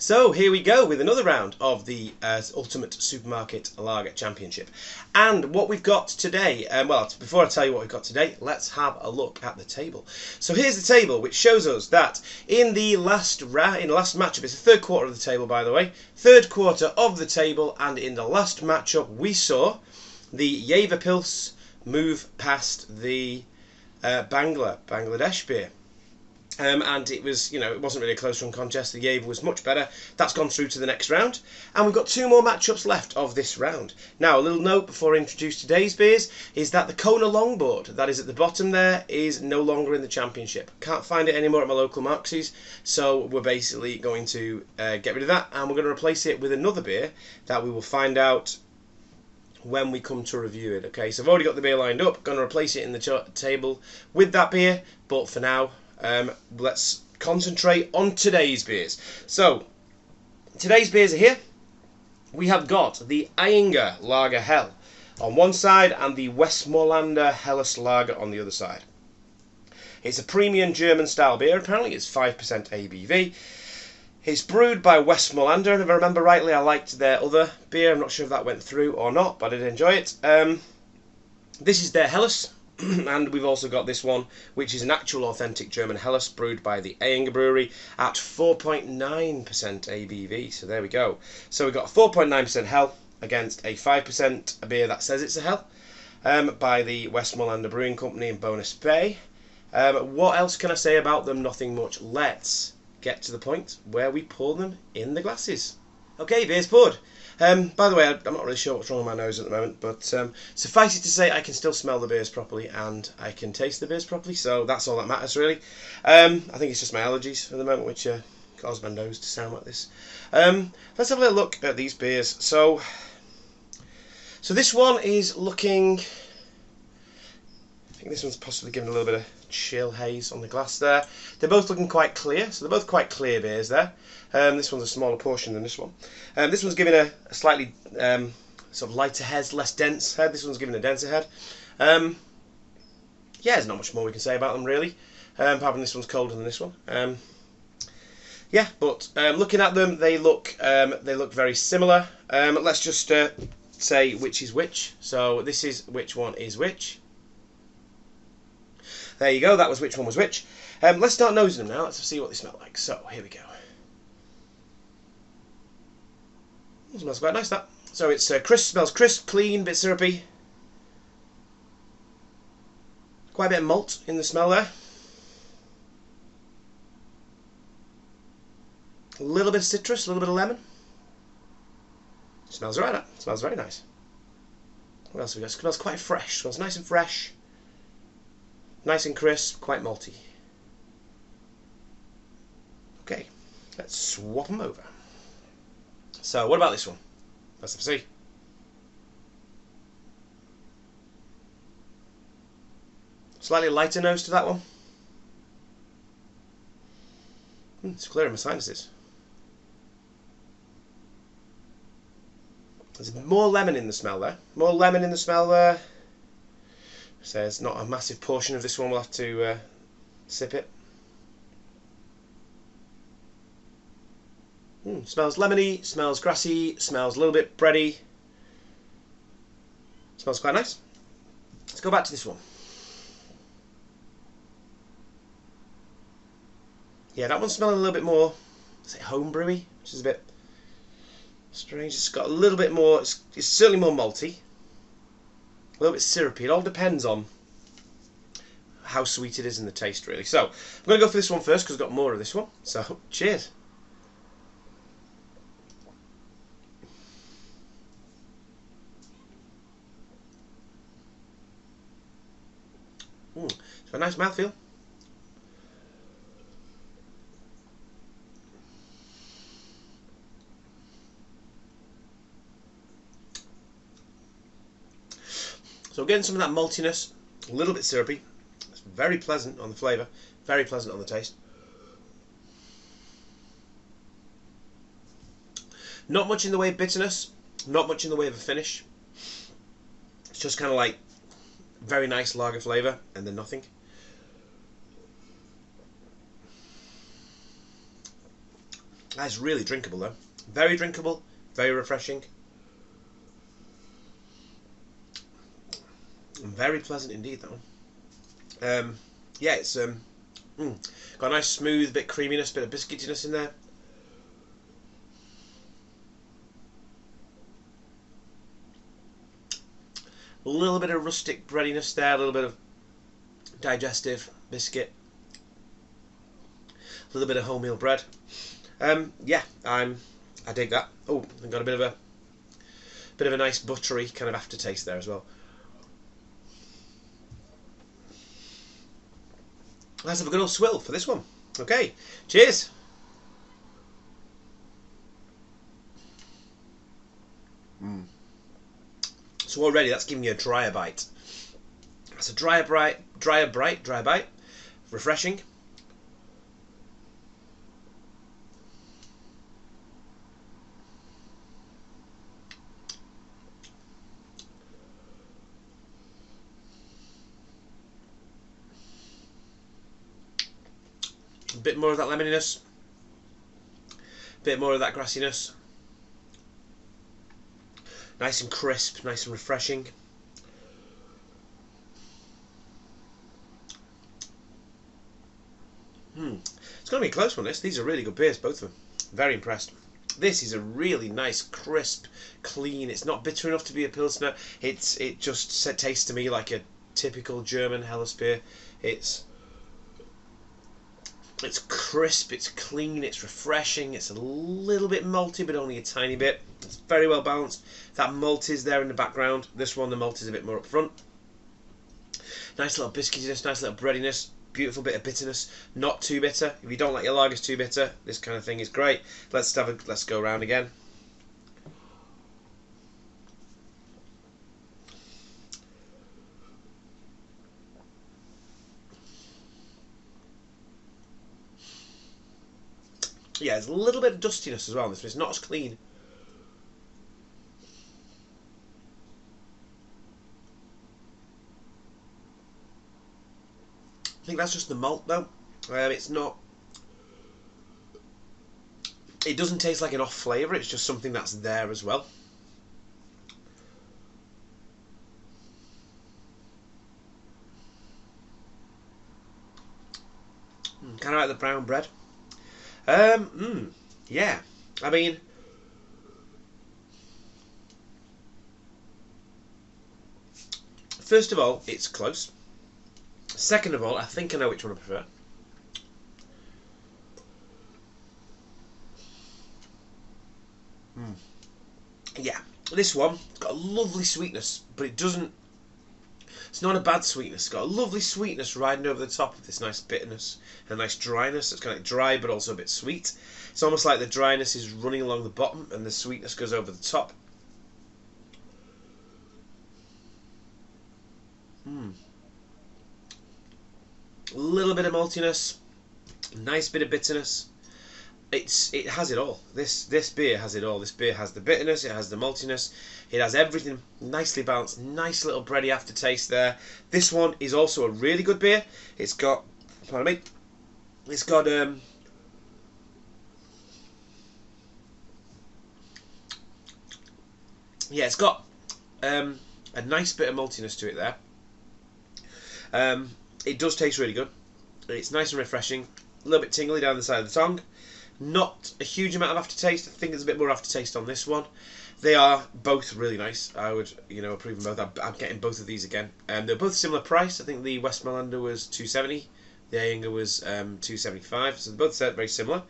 So here we go with another round of the Ultimate Supermarket Lager Championship. And what we've got today, well, before I tell you what we've got today, let's have a look at the table. So here's the table, which shows us that in the last matchup, it's the third quarter of the table, by the way, third quarter of the table, and in the last matchup we saw the Ayinger Pils move past the Bangladesh beer. And it was, it wasn't really a close run contest. The Ayinger was much better. That's gone through to the next round. And we've got two more matchups left of this round. Now, a little note before I introduce today's beers is that the Kona longboard, that is at the bottom there, is no longer in the championship. Can't find it anymore at my local Marxies. So we're basically going to get rid of that. And we're going to replace it with another beer that we will find out when we come to review it. Okay, so I've already got the beer lined up. Going to replace it in the table with that beer. But for now, let's concentrate on today's beers. So, today's beers are here. We have got the Ayinger Lager Hell on one side and the Westmorlander Helles Lager on the other side. It's a premium German style beer, apparently it's 5% ABV. It's brewed by Westmorlander, and if I remember rightly, I liked their other beer. I'm not sure if that went through or not, but I did enjoy it. This is their Helles. And we've also got this one, which is an actual authentic German Helles brewed by the Ayinger Brewery at 4.9% ABV. So there we go. So we've got 4.9% Hell against a 5% beer that says it's a Hell by the Westmorlander Brewing Company in Bonus Bay. What else can I say about them? Nothing much. Let's get to the point where we pour them in the glasses. Okay, beer's poured. By the way, I'm not really sure what's wrong with my nose at the moment, but suffice it to say I can still smell the beers properly and I can taste the beers properly, so that's all that matters really. I think it's just my allergies at the moment which cause my nose to sound like this. Let's have a little look at these beers. So this one is looking, I think this one's possibly given a little bit of chill haze on the glass there. They're both looking quite clear, so they're both quite clear beers there. This one's a smaller portion than this one. This one's given a slightly sort of lighter head, less dense head. This one's given a denser head. Yeah, there's not much more we can say about them really. Apart from this one's colder than this one. Yeah, but looking at them, they look very similar. Let's just say which is which. So this is which one is which. There you go. That was which one was which. Let's start nosing them now. Let's see what they smell like. So here we go. It smells quite nice, that. So it's crisp, smells crisp, clean, bit syrupy. Quite a bit of malt in the smell there. A little bit of citrus, a little bit of lemon. Smells alright, that. Smells very nice. What else have we got? It smells quite fresh. Smells nice and fresh. Nice and crisp, quite malty. Okay, let's swap them over. So, what about this one? Let's have a see. Slightly lighter nose to that one. It's clearing my sinuses. There's more lemon in the smell there. More lemon in the smell there. So there's not a massive portion of this one. We'll have to sip it. Smells lemony, smells grassy, smells a little bit bready. Smells quite nice. Let's go back to this one. Yeah, that one's smelling a little bit more, is it homebrewy, which is a bit strange. It's got a little bit more, it's certainly more malty. A little bit syrupy. It all depends on how sweet it is in the taste, really. So, I'm going to go for this one first because I've got more of this one. So, cheers. It's a nice mouthfeel. So we're getting some of that maltiness, a little bit syrupy. It's very pleasant on the flavour, very pleasant on the taste. Not much in the way of bitterness, not much in the way of a finish. It's just kind of like very nice lager flavour and then nothing. That's really drinkable though. Very drinkable, very refreshing. Very pleasant indeed though. Yeah, it's got a nice smooth bit of creaminess, bit of biscuitiness in there. A little bit of rustic breadiness there, a little bit of digestive biscuit, a little bit of wholemeal bread. Yeah, I dig that. Oh, I've got a bit of a nice buttery kind of aftertaste there as well. Let's have a good old swill for this one. Okay, cheers. So already that's giving you a drier bite. That's a drier bite. Refreshing. A bit more of that lemoniness. A bit more of that grassiness. Nice and crisp, nice and refreshing. It's going to be a close one, this. These are really good beers, both of them. Very impressed. This is a really nice, crisp, clean. It's not bitter enough to be a Pilsner. It just tastes to me like a typical German Helles beer. It's crisp, it's clean, it's refreshing, it's a little bit malty, but only a tiny bit. It's very well balanced. That malt is there in the background. This one, the malt is a bit more up front. Nice little biscuitiness, nice little breadiness, beautiful bit of bitterness. Not too bitter. If you don't like your lagers too bitter, this kind of thing is great. Let's go around again. Yeah, there's a little bit of dustiness as well in this one. It's not as clean. I think that's just the malt though. It's not. It doesn't taste like an off flavour, it's just something that's there as well. Kind of like the brown bread. Yeah. I mean, first of all, it's close. Second of all, I think I know which one I prefer. Yeah, this one, it's got a lovely sweetness, but it doesn't. It's not a bad sweetness. It's got a lovely sweetness riding over the top of this nice bitterness and nice dryness. It's kind of dry, but also a bit sweet. It's almost like the dryness is running along the bottom and the sweetness goes over the top. A little bit of maltiness, nice bit of bitterness. It has it all. This beer has it all. This beer has the bitterness, it has the maltiness, it has everything nicely balanced. Nice little bready aftertaste there. This one is also a really good beer. It's got, pardon me, it's got yeah, it's got a nice bit of maltiness to it there. It does taste really good. It's nice and refreshing. A little bit tingly down the side of the tongue. Not a huge amount of aftertaste. I think there's a bit more aftertaste on this one. They are both really nice. I would, approve them both. I'm getting both of these again. They're both similar price. I think the Westmorlander was $2.70. The Ayinger was $2.75. So they're both very similar.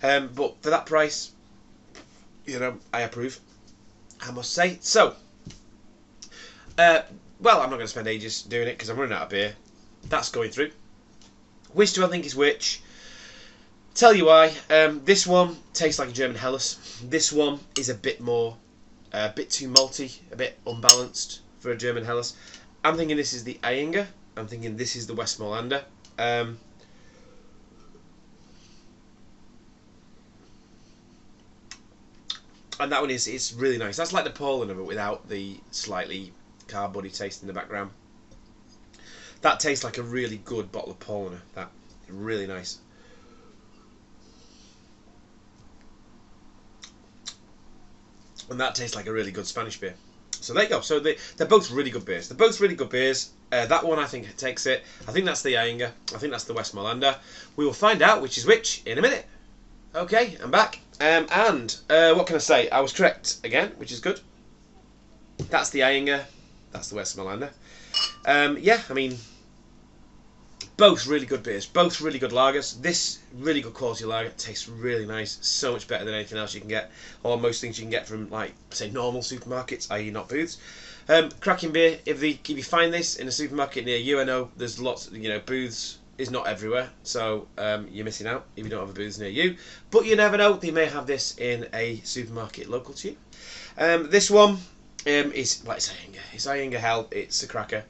But for that price, I approve, I must say. So, well, I'm not going to spend ages doing it because I'm running out of beer. That's going through. Which do I think is which? Tell you why. This one tastes like a German Helles. This one is a bit more, a bit too malty, a bit unbalanced for a German Helles. I'm thinking this is the Ayinger. I'm thinking this is the Westmorlander. And that one is really nice. That's like the Paulaner, but without the slightly cardboardy taste in the background. That tastes like a really good bottle of Paulaner. That really nice. and that tastes like a really good Spanish beer. So there you go. So they're both really good beers. They're both really good beers. That one I think takes it. I think that's the Ayinger. I think that's the Westmorlander. We will find out which is which in a minute. Okay, I'm back. And what can I say? I was correct again, which is good. That's the Ayinger. That's the Westmorlander. Yeah, I mean, both really good beers. Both really good lagers. This really good quality lager tastes really nice. So much better than anything else you can get, or most things you can get from, like, say, normal supermarkets, i.e. not booths. Cracking beer. If you find this in a supermarket near you, I know there's lots. Booths is not everywhere, so you're missing out if you don't have a booths near you. But you never know; they may have this in a supermarket local to you. This one is, like I say, it's Ayinger Hell. It's a cracker.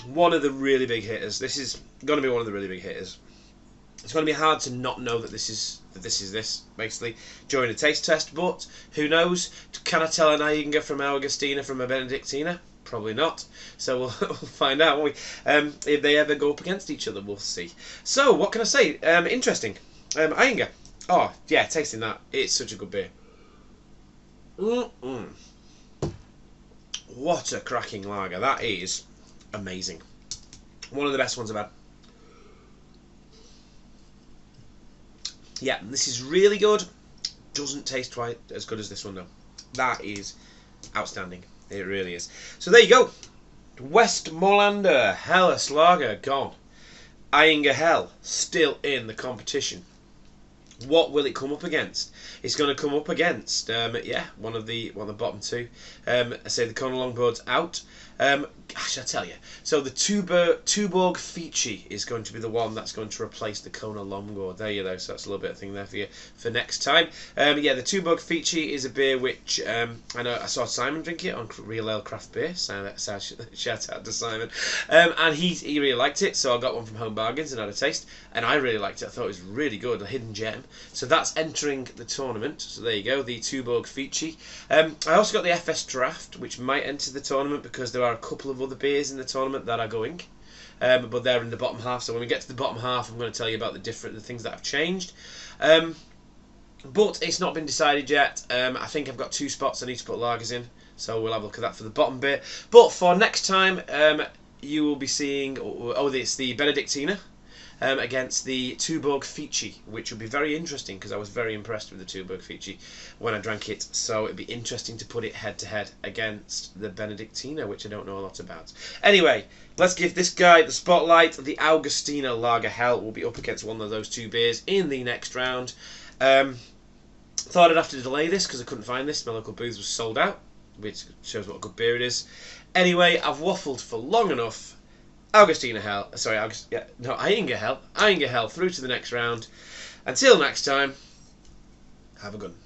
One of the really big hitters. This is going to be one of the really big hitters. It's going to be hard to not know that this is basically during a taste test. But who knows? Can I tell an Ayinger from Augustina from a Benedictina? Probably not. So we'll find out, won't we? If they ever go up against each other, we'll see. So what can I say? Interesting. Ayinger. Oh yeah, tasting that. It's such a good beer. What a cracking lager. That is amazing. One of the best ones I've had. Yeah, this is really good. Doesn't taste quite as good as this one though. That is outstanding. It really is. So there you go. Westmorlander Helles Lager gone. Ayinger Hell still in the competition. What will it come up against? It's going to come up against, one of the bottom two. I say the Kona Longboard's out. Gosh, I tell you. So the Tuborg Fici is going to be the one that's going to replace the Kona Longboard. There you go. So that's a little bit of thing there for you for next time. Yeah, the Tuborg Fici is a beer which I know I saw Simon drink it on Real Ale Craft Beer. So shout out to Simon. And he really liked it. So I got one from Home Bargains and had a taste, and I really liked it. I thought it was really good, a hidden gem. So that's entering the tournament. So there you go, the Tuborg Fici. I also got the FS Draft, which might enter the tournament because there are a couple of other beers in the tournament that are going. But they're in the bottom half. So when we get to the bottom half, I'm going to tell you about the things that have changed. But it's not been decided yet. I think I've got 2 spots I need to put lagers in. So we'll have a look at that for the bottom bit. But for next time, you will be seeing... it's the Benedictina. Against the Tuborg Fici, which will be very interesting because I was very impressed with the Tuborg Fici when I drank it. So it'd be interesting to put it head to head against the Benedictina, which I don't know a lot about. Anyway, let's give this guy the spotlight. The Augustina Lager Hell will be up against one of those 2 beers in the next round. Thought I'd have to delay this because I couldn't find this. My local booth was sold out, which shows what a good beer it is. Anyway, I've waffled for long enough. Ayinger Hell through to the next round. Until next time, have a good one.